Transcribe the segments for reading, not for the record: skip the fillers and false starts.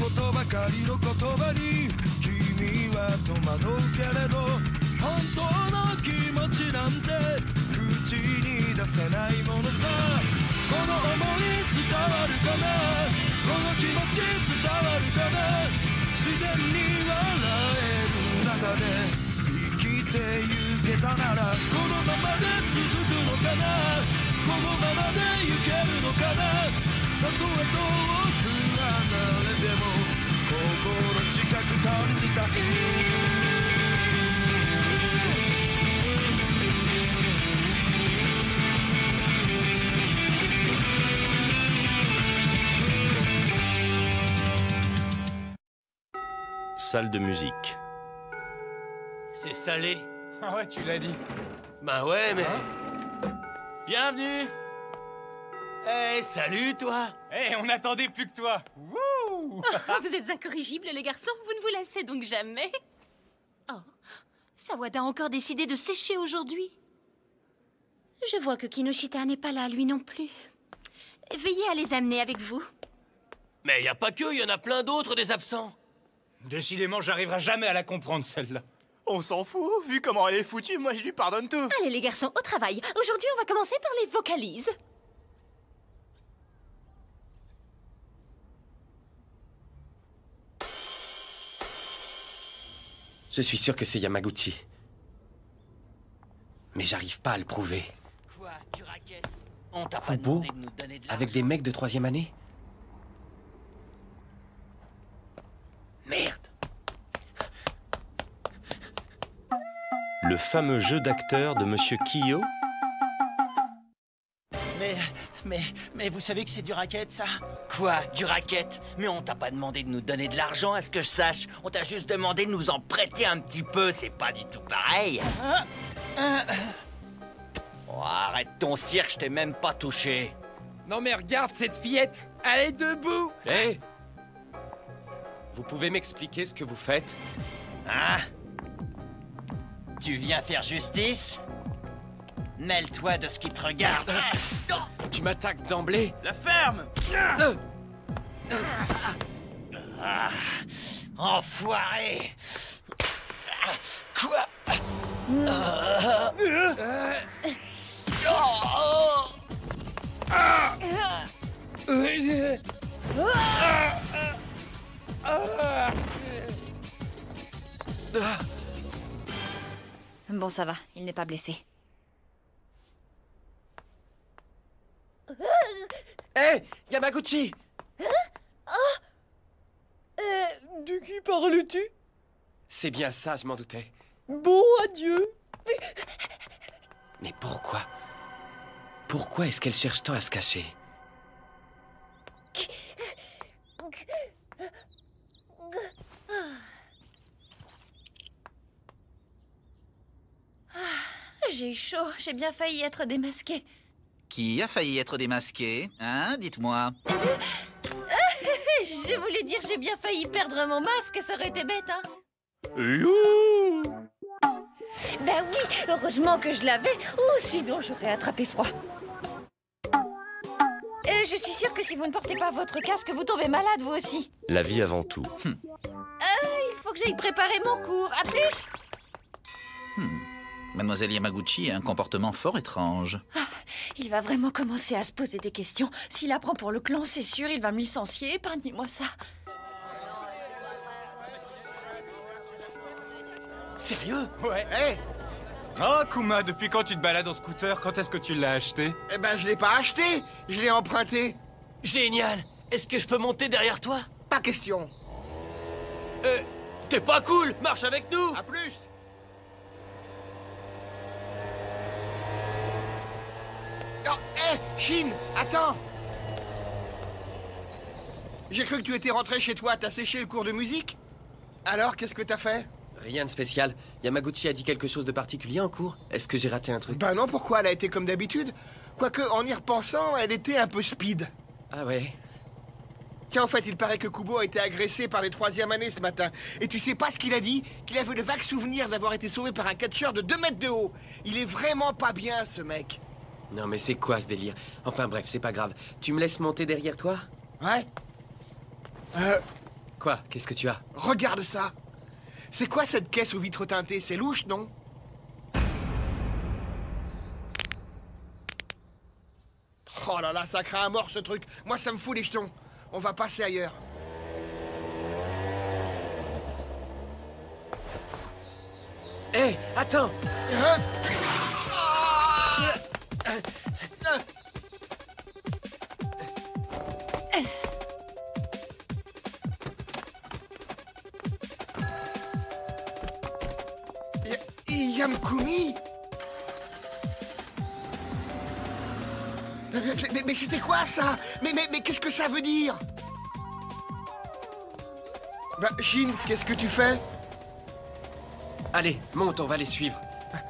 ことばかりの言葉に君は戸惑うけれど本当の気持ちなんて口に出せないものさこの想い伝わるかなこの気持ち伝わるかな自然に笑える中で生きてゆけたならこのままで続くのかなこのままで行けるのかなたとえ遠く離れても心近く感じたいSalle de musique. C'est salé. Ah ouais, tu l'as dit. Bah ouais, mais... Bienvenue. Hey, salut, toi. Hé, on n'attendait plus que toi. Wouh. Vous êtes incorrigibles, les garçons. Vous ne vous laissez donc jamais. Oh, Sawada a encore décidé de sécher aujourd'hui. Je vois que Kinoshita n'est pas là, lui non plus. Veillez à les amener avec vous. Mais y a pas que, y en a plein d'autres des absents. Décidément, j'arriverai jamais à la comprendre, celle-là. On s'en fout, vu comment elle est foutue, moi je lui pardonne tout. Allez, les garçons, au travail. Aujourd'hui, on va commencer par les vocalises. Je suis sûr que c'est Yamaguchi. Mais j'arrive pas à le prouver. Quoi, tu raquettes? On t'a pas Kubo demandé de nous donner de l'argent. avec des mecs de 3e année? Merde! Le fameux jeu d'acteur de Monsieur Kiyo. Mais vous savez que c'est du racket, ça? Quoi, du racket? Mais on t'a pas demandé de nous donner de l'argent, à ce que je sache. On t'a juste demandé de nous en prêter un petit peu, c'est pas du tout pareil. Oh, arrête ton cirque, je t'ai même pas touché. Non mais regarde cette fillette, elle est debout. Hé! Vous pouvez m'expliquer ce que vous faites? Hein? Tu viens faire justice? Mêle-toi de ce qui te regarde. Tu m'attaques d'emblée? La ferme! Enfoiré! Quoi? Bon, ça va. Il n'est pas blessé. Hé! Yamaguchi! De qui parles-tu? C'est bien ça, je m'en doutais. Bon, adieu. Mais pourquoi? Pourquoi est-ce qu'elle cherche tant à se cacher? J'ai eu chaud. J'ai bien failli être démasquée. Qui a failli être démasqué, hein? Dites-moi. Je voulais dire j'ai bien failli perdre mon masque. Ça aurait été bête, hein? Ben oui, heureusement que je l'avais. Ou sinon j'aurais attrapé froid. Je suis sûre que si vous ne portez pas votre casque, vous tombez malade, vous aussi. La vie avant tout. Il faut que j'aille préparer mon cours. À plus! Mademoiselle Yamaguchi a un comportement fort étrange. Il va vraiment commencer à se poser des questions. S'il apprend pour le clan, c'est sûr, il va me licencier. Épargnez-moi ça. Sérieux? Ouais. Hé. Oh, Kuma, depuis quand tu te balades en scooter? Quand est-ce que tu l'as acheté? Eh ben, je l'ai pas acheté, je l'ai emprunté. Génial! Est-ce que je peux monter derrière toi? Pas question. T'es pas cool! Marche avec nous! À plus. Oh, hé, Shin, attends. J'ai cru que tu étais rentré chez toi, t'as séché le cours de musique? Alors, qu'est-ce que t'as fait? Rien de spécial. Yamaguchi a dit quelque chose de particulier en cours? Est-ce que j'ai raté un truc? Bah non, pourquoi? Elle a été comme d'habitude. Quoique, en y repensant, elle était un peu speed. Ah ouais? Tiens, en fait, il paraît que Kubo a été agressé par les 3e années ce matin. Et tu sais pas ce qu'il a dit? Qu'il avait le vague souvenir d'avoir été sauvé par un catcheur de 2 mètres de haut. Il est vraiment pas bien, ce mec. Non mais c'est quoi ce délire? Enfin bref, c'est pas grave. Tu me laisses monter derrière toi? Ouais. Quoi? Qu'est-ce que tu as? Regarde ça. C'est quoi cette caisse aux vitres teintées? C'est louche, non? Oh là là, ça craint à mort ce truc. Moi, ça me fout les jetons. On va passer ailleurs. Hé, attends! Yamkumi? Mais c'était quoi ça? Mais qu'est-ce que ça veut dire? Bah, Shin, qu'est-ce que tu fais? Allez, monte, on va les suivre.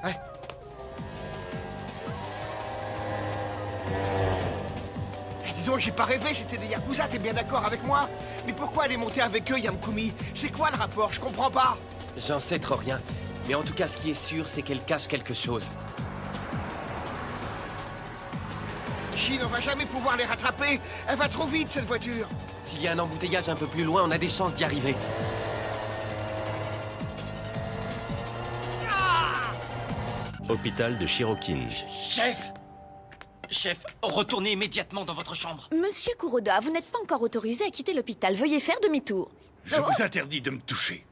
Ouais. Dis donc, j'ai pas rêvé, c'était des Yakuza, t'es bien d'accord avec moi? Mais pourquoi aller monter avec eux, Yamkumi? C'est quoi le rapport? Je comprends pas. J'en sais trop rien. Mais en tout cas, ce qui est sûr, c'est qu'elle cache quelque chose. Shin, on va jamais pouvoir les rattraper. Elle va trop vite, cette voiture. S'il y a un embouteillage un peu plus loin, on a des chances d'y arriver. Hôpital de Shirokin. Chef, retournez immédiatement dans votre chambre. Monsieur Kuroda, vous n'êtes pas encore autorisé à quitter l'hôpital. Veuillez faire demi-tour. Je vous interdis de me toucher.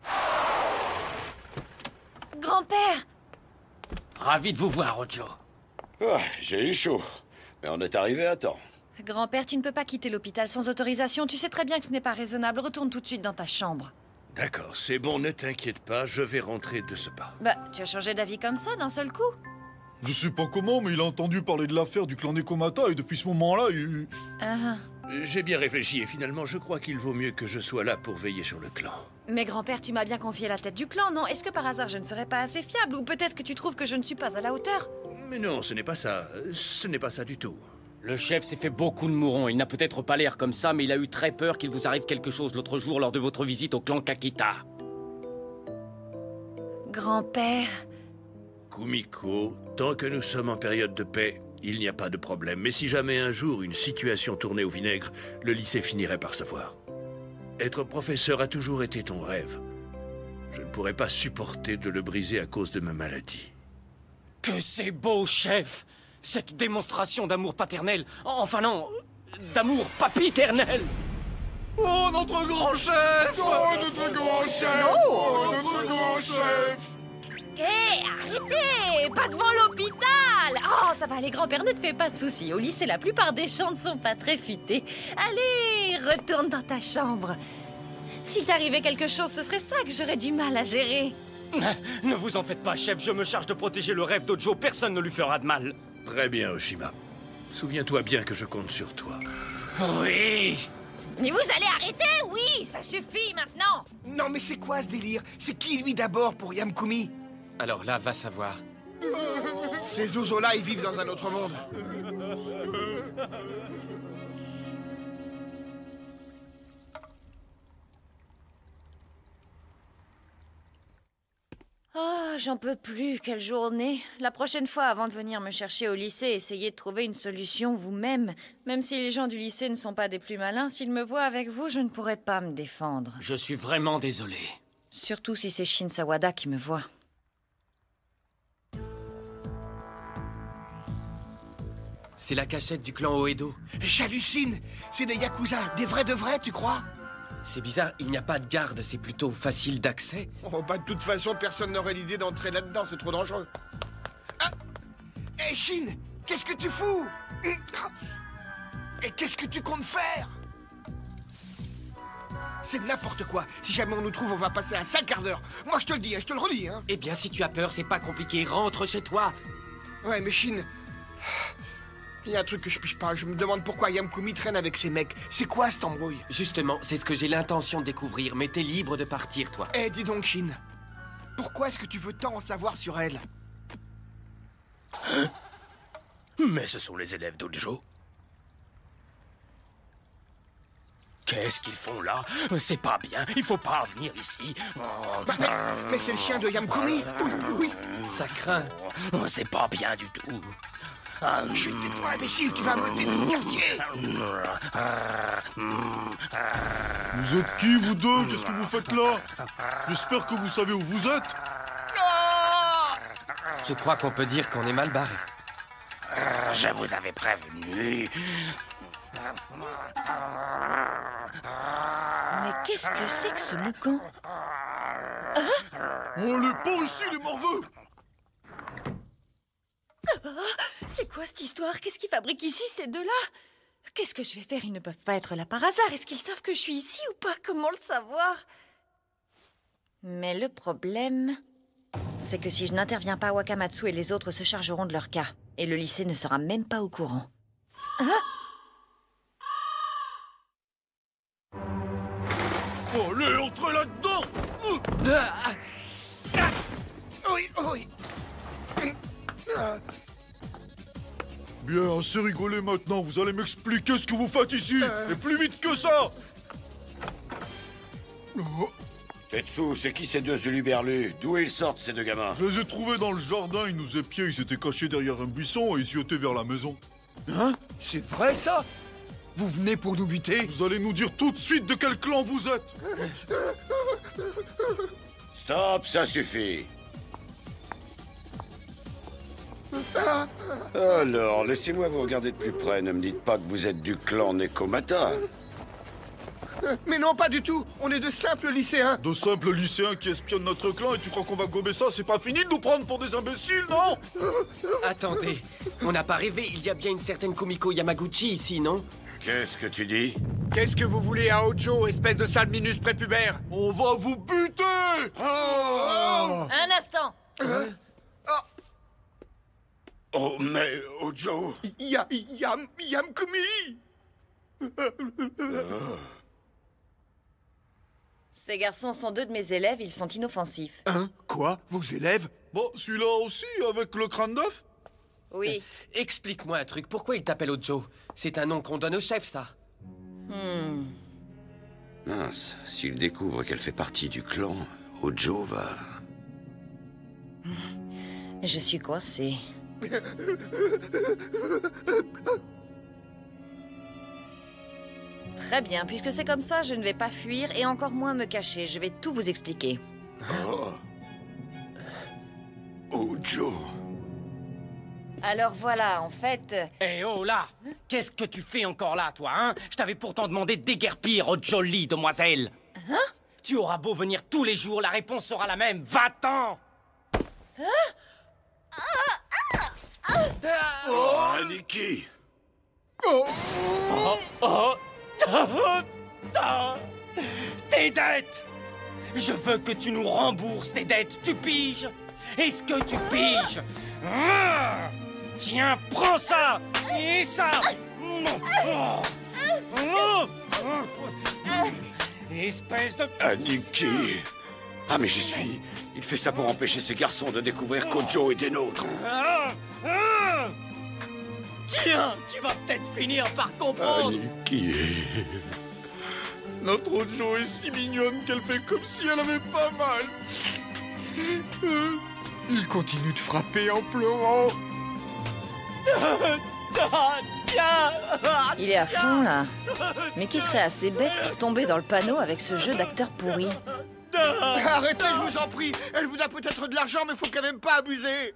Grand-père! Ravi de vous voir, Ojo. J'ai eu chaud, mais on est arrivé à temps. Grand-père, tu ne peux pas quitter l'hôpital sans autorisation. Tu sais très bien que ce n'est pas raisonnable. Retourne tout de suite dans ta chambre. D'accord, c'est bon, ne t'inquiète pas, je vais rentrer de ce pas. Bah, tu as changé d'avis comme ça, d'un seul coup? Je sais pas comment, mais il a entendu parler de l'affaire du clan Nekomata et depuis ce moment-là, il... J'ai bien réfléchi et finalement, je crois qu'il vaut mieux que je sois là pour veiller sur le clan. Mais grand-père, tu m'as bien confié la tête du clan, non? Est-ce que par hasard je ne serais pas assez fiable? Ou peut-être que tu trouves que je ne suis pas à la hauteur? Mais non, ce n'est pas ça. Ce n'est pas ça du tout. Le chef s'est fait beaucoup de mourons. Il n'a peut-être pas l'air comme ça, mais il a eu très peur qu'il vous arrive quelque chose l'autre jour lors de votre visite au clan Kakita. Grand-père... Kumiko, tant que nous sommes en période de paix, il n'y a pas de problème. Mais si jamais un jour une situation tournait au vinaigre, le lycée finirait par savoir. Être professeur a toujours été ton rêve. Je ne pourrais pas supporter de le briser à cause de ma maladie. Que c'est beau, chef! Cette démonstration d'amour paternel... Enfin non, d'amour papiternel! Oh, notre grand chef! Oh, notre grand chef! Oh, notre grand chef! Hé, arrêtez! Pas devant l'hôpital! Oh, ça va aller, grand-père, ne te fais pas de soucis. Au lycée, la plupart des chants ne sont pas très futés. Allez, retourne dans ta chambre. S'il t'arrivait quelque chose, ce serait ça que j'aurais du mal à gérer. Ne vous en faites pas, chef, je me charge de protéger le rêve d'Ojo, personne ne lui fera de mal. Très bien, Oshima. Souviens-toi bien que je compte sur toi. Oui! Mais vous allez arrêter? Oui, ça suffit maintenant! Non, mais c'est quoi ce délire? C'est qui, lui, d'abord, pour Yamkumi? Alors là, va savoir. Ces Zozo-là, ils vivent dans un autre monde. Oh, j'en peux plus, quelle journée. La prochaine fois, avant de venir me chercher au lycée, essayez de trouver une solution vous-même. Même si les gens du lycée ne sont pas des plus malins, s'ils me voient avec vous, je ne pourrai pas me défendre. Je suis vraiment désolé. Surtout si c'est Shin Sawada qui me voit. C'est la cachette du clan Oedo. J'hallucine! C'est des Yakuza, des vrais de vrais, tu crois? C'est bizarre, il n'y a pas de garde, c'est plutôt facile d'accès. Oh, bah de toute façon, personne n'aurait l'idée d'entrer là-dedans, c'est trop dangereux. Ah! Hé, Shin! Qu'est-ce que tu fous? Et qu'est-ce que tu comptes faire? C'est n'importe quoi. Si jamais on nous trouve, on va passer un sale quart d'heure. Moi, je te le dis, je te le redis, hein. Eh bien, si tu as peur, c'est pas compliqué, rentre chez toi. Ouais, mais Shin... Il y a un truc que je piche pas. Je me demande pourquoi Yamkumi traîne avec ces mecs. C'est quoi cette embrouille? Justement, c'est ce que j'ai l'intention de découvrir, mais t'es libre de partir, toi. Eh, dis donc, Shin. Pourquoi est-ce que tu veux tant en savoir sur elle? Hein? Mais ce sont les élèves d'Ojo. Qu'est-ce qu'ils font là? C'est pas bien, il faut pas venir ici. Mais c'est le chien de Yamkumi. Oui. Ça craint. C'est pas bien du tout. Chut, t'es pas imbécile, tu vas monter tout le quartier. Vous êtes qui, vous deux? Qu'est-ce que vous faites là? J'espère que vous savez où vous êtes. Je crois qu'on peut dire qu'on est mal barré. Je vous avais prévenu. Mais qu'est-ce que c'est que ce boucan? Oh, les pas ici, les morveux! C'est quoi cette histoire? Qu'est-ce qu'ils fabriquent ici, ces deux-là? Qu'est-ce que je vais faire? Ils ne peuvent pas être là par hasard. Est-ce qu'ils savent que je suis ici ou pas? Comment le savoir? Mais le problème, c'est que si je n'interviens pas, Wakamatsu et les autres se chargeront de leur cas. Et le lycée ne sera même pas au courant. Hein? Allez, entrez là-dedans! Oui, oui. Bien, assez rigolé maintenant. Vous allez m'expliquer ce que vous faites ici. Et plus vite que ça! Tetsu, c'est qui ces deux uluberlus? D'où ils sortent, ces deux gamins? Je les ai trouvés dans le jardin, ils nous épiaient, ils s'étaient cachés derrière un buisson et ils ziotaient vers la maison. Hein? C'est vrai, ça? Vous venez pour nous buter? Vous allez nous dire tout de suite de quel clan vous êtes. Stop, ça suffit. Alors, laissez-moi vous regarder de plus près. Ne me dites pas que vous êtes du clan Nekomata. Mais non, pas du tout. On est de simples lycéens. De simples lycéens qui espionnent notre clan et tu crois qu'on va gober ça? C'est pas fini de nous prendre pour des imbéciles, non? Attendez, on n'a pas rêvé. Il y a bien une certaine Kumiko Yamaguchi ici, non? Qu'est-ce que tu dis? Qu'est-ce que vous voulez à Hojo, espèce de sale minus prépubère? On va vous buter! Un instant. Oh, mais Hojo... Yamkumi! Ces garçons sont deux de mes élèves, ils sont inoffensifs. Hein? Quoi? Vos élèves? Bon, celui-là aussi, avec le crâne d'œuf? Oui. Explique-moi un truc, pourquoi il t'appelle Ojo? C'est un nom qu'on donne au chef, ça. Mince, s'il découvre qu'elle fait partie du clan, Hojo va... Je suis coincée. Très bien, puisque c'est comme ça, je ne vais pas fuir et encore moins me cacher. Je vais tout vous expliquer. Oh. Hojo... Alors voilà, en fait... Eh oh là! Qu'est-ce que tu fais encore là, toi, hein? Je t'avais pourtant demandé de déguerpir, oh jolie demoiselle! Hein? Tu auras beau venir tous les jours, la réponse sera la même. Va-t'en! Oh, Aniki! Tes dettes! Je veux que tu nous rembourses tes dettes, tu piges? Est-ce que tu piges? Tiens, prends ça! Et ça! Espèce de... Aniki! Ah, mais j'y suis. Il fait ça pour empêcher ces garçons de découvrir qu'Hojo est des nôtres. Tiens, tu vas peut-être finir par comprendre. Aniki... Notre Hojo est si mignonne qu'elle fait comme si elle avait pas mal. Il continue de frapper en pleurant. Il est à fond, là. Mais qui serait assez bête pour tomber dans le panneau avec ce jeu d'acteur pourri? Arrêtez, je vous en prie. Elle vous a peut-être de l'argent, mais faut quand même pas abuser.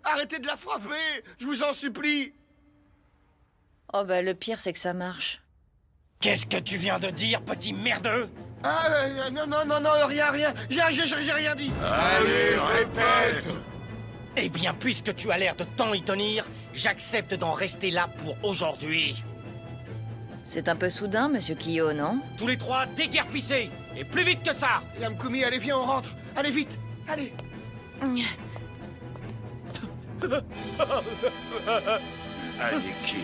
Arrêtez de la frapper, je vous en supplie. Oh bah, le pire, c'est que ça marche. Qu'est-ce que tu viens de dire, petit merdeux? Non, rien. J'ai rien dit. Allez, répète. Eh bien, puisque tu as l'air de tant y tenir, j'accepte d'en rester là pour aujourd'hui. C'est un peu soudain, monsieur Kiyo, non? Tous les trois, déguerpissez! Et plus vite que ça! Yamkumi, allez, viens, on rentre. Allez, vite, allez. Aniki...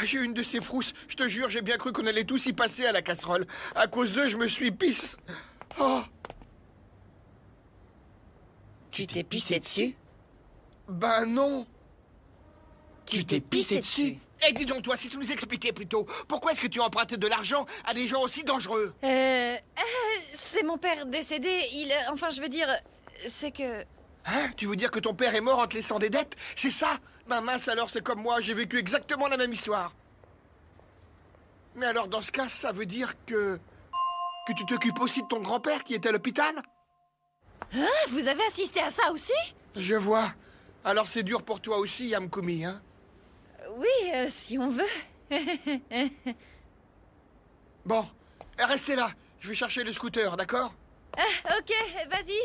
J'ai une de ces frousses. Je te jure, j'ai bien cru qu'on allait tous y passer à la casserole. À cause d'eux, je me suis pisse. Oh. Tu t'es pissé dessus? Ben non. Tu t'es pissé dessus? Eh, dis donc, toi, si tu nous expliquais plutôt, pourquoi est-ce que tu as emprunté de l'argent à des gens aussi dangereux? C'est mon père décédé. Enfin, je veux dire, c'est que... Hein? Tu veux dire que ton père est mort en te laissant des dettes? C'est ça? Ben mince, alors c'est comme moi, j'ai vécu exactement la même histoire. Mais alors, dans ce cas, ça veut dire que tu t'occupes aussi de ton grand-père qui était à l'hôpital? Hein? Vous avez assisté à ça aussi? Je vois. Alors c'est dur pour toi aussi, Yamkumi, hein? Oui, si on veut. Bon, restez là. Je vais chercher le scooter, d'accord? Ok, vas-y.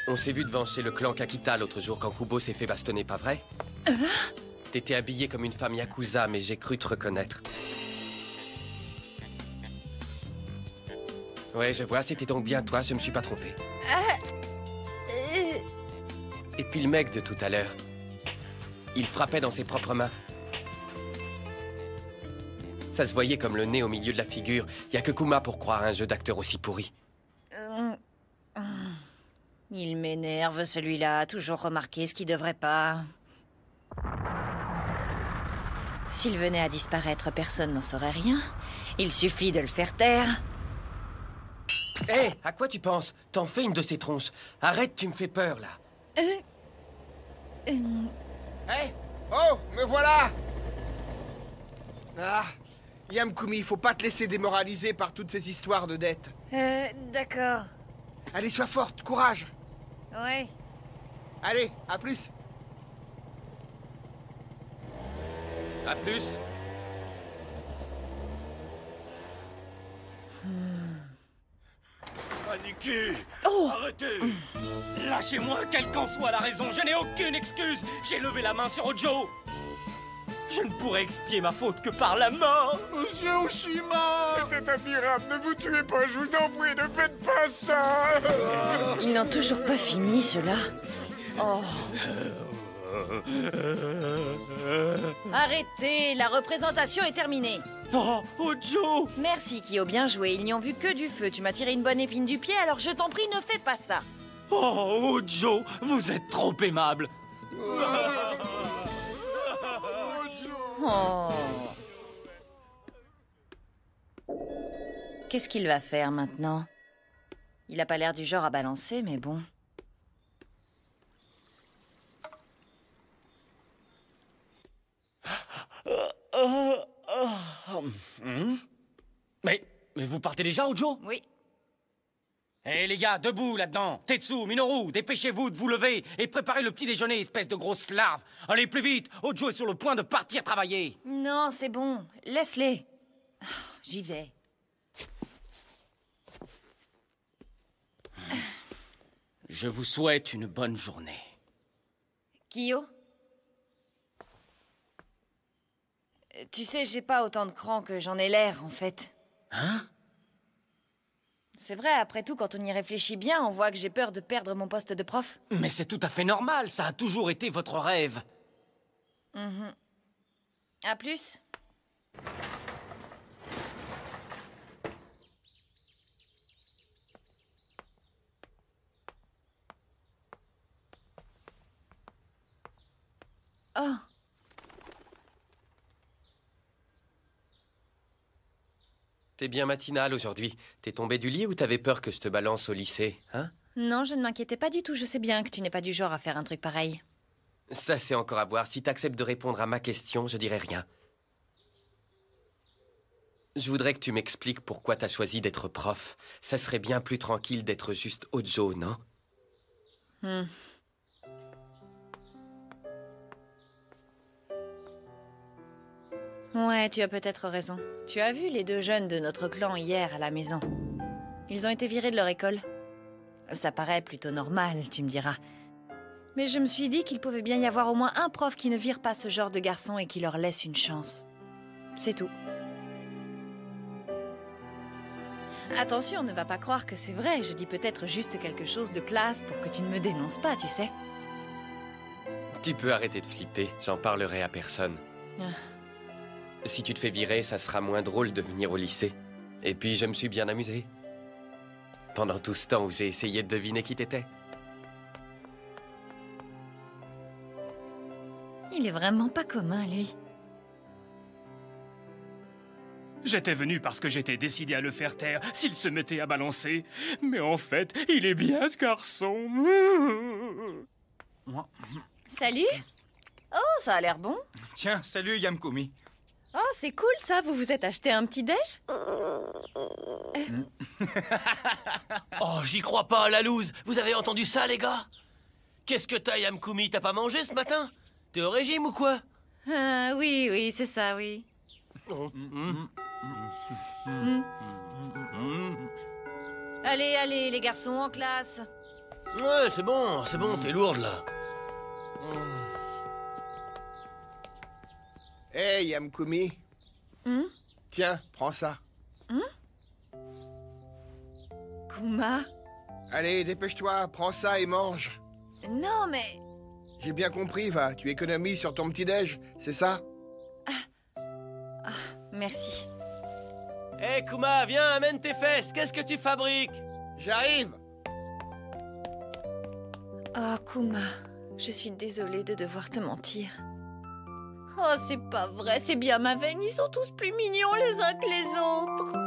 On s'est vu devant chez le clan Kakita l'autre jour quand Kubo s'est fait bastonner, pas vrai? T'étais habillée comme une femme yakuza, mais j'ai cru te reconnaître. Ouais, je vois, c'était donc bien toi, je me suis pas trompé. Et puis le mec de tout à l'heure, il frappait dans ses propres mains. Ça se voyait comme le nez au milieu de la figure. Y a que Kuma pour croire à un jeu d'acteur aussi pourri. Il m'énerve, celui-là. Toujours remarqué ce qu'il devrait pas. S'il venait à disparaître, personne n'en saurait rien. Il suffit de le faire taire. Hé, à quoi tu penses? T'en fais une de ces tronches. Arrête, tu me fais peur, là. Hey! Oh, me voilà! Ah, Yamkumi, faut pas te laisser démoraliser par toutes ces histoires de dettes. D'accord. Allez, sois forte, courage. Ouais. Allez, à plus. À plus. Aniki! Oh! Arrêtez! Lâchez-moi, quelle qu'en soit la raison, je n'ai aucune excuse. J'ai levé la main sur Ojo. Je ne pourrais expier ma faute que par la mort. Monsieur Oshima! C'était admirable, ne vous tuez pas, je vous en prie, ne faites pas ça! Ils n'ont toujours pas fini, ceux-là. Oh. Arrêtez, la représentation est terminée. Oh, Ojo! Merci, Kyo, bien joué. Ils n'y ont vu que du feu. Tu m'as tiré une bonne épine du pied, alors je t'en prie, ne fais pas ça. Oh, Ojo, vous êtes trop aimable. Oh. Qu'est-ce qu'il va faire maintenant? Il a pas l'air du genre à balancer, mais bon. Mais vous partez déjà, Ojo? Oui. Hé les gars, debout là-dedans. Tetsu, Minoru, dépêchez-vous de vous lever et préparez le petit déjeuner, espèce de grosse larve. Allez plus vite, Ojo est sur le point de partir travailler. Non, c'est bon. Laisse-les. J'y vais. Je vous souhaite une bonne journée. Kyo? Tu sais, j'ai pas autant de cran que j'en ai l'air, en fait. Hein? C'est vrai, après tout, quand on y réfléchit bien, on voit que j'ai peur de perdre mon poste de prof. Mais c'est tout à fait normal, ça a toujours été votre rêve. À plus. Oh. T'es bien matinale aujourd'hui. T'es tombée du lit ou t'avais peur que je te balance au lycée, hein? Non, je ne m'inquiétais pas du tout. Je sais bien que tu n'es pas du genre à faire un truc pareil. Ça, c'est encore à voir. Si t'acceptes de répondre à ma question, je dirai rien. Je voudrais que tu m'expliques pourquoi t'as choisi d'être prof. Ça serait bien plus tranquille d'être juste Ojo, non? Ouais, tu as peut-être raison. Tu as vu les deux jeunes de notre clan hier à la maison. Ils ont été virés de leur école. Ça paraît plutôt normal, tu me diras. Mais je me suis dit qu'il pouvait bien y avoir au moins un prof qui ne vire pas ce genre de garçon et qui leur laisse une chance. C'est tout. Attention, ne va pas croire que c'est vrai. Je dis peut-être juste quelque chose de classe pour que tu ne me dénonces pas, tu sais. Tu peux arrêter de flipper. J'en parlerai à personne. Si tu te fais virer, ça sera moins drôle de venir au lycée. Et puis, je me suis bien amusé. Pendant tout ce temps où j'ai essayé de deviner qui t'étais. Il est vraiment pas commun, lui. J'étais venu parce que j'étais décidé à le faire taire s'il se mettait à balancer. Mais en fait, il est bien ce garçon. Salut. Oh, ça a l'air bon. Tiens, salut Yamkoumi. Oh, c'est cool ça, vous vous êtes acheté un petit déj? Oh, j'y crois pas, la loose. Vous avez entendu ça, les gars? Qu'est-ce que t'as, Yamkoumi? T'as pas mangé ce matin? T'es au régime ou quoi? Oui, c'est ça, oui. Allez, les garçons, en classe. Ouais, c'est bon, t'es lourde, là. Hé, Yamkoumi. Tiens, prends ça. Kuma? Allez, dépêche-toi, prends ça et mange. Non, mais... J'ai bien compris, va. Tu économises sur ton petit-déj, c'est ça? Merci. Hé, Kuma, viens, amène tes fesses. Qu'est-ce que tu fabriques? J'arrive. Oh, Kuma, je suis désolée de devoir te mentir. Oh, c'est pas vrai, c'est bien ma veine, ils sont tous plus mignons les uns que les autres.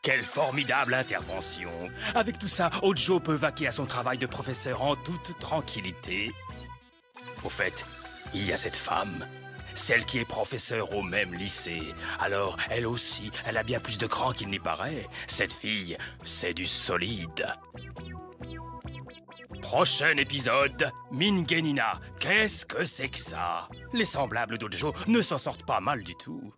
Quelle formidable intervention! Avec tout ça, Ojo peut vaquer à son travail de professeur en toute tranquillité. Au fait, il y a cette femme, celle qui est professeure au même lycée. Alors, elle aussi, elle a bien plus de cran qu'il n'y paraît. Cette fille, c'est du solide. Prochain épisode, Mingenina. Qu'est-ce que c'est que ça? Les semblables d'Ojo ne s'en sortent pas mal du tout.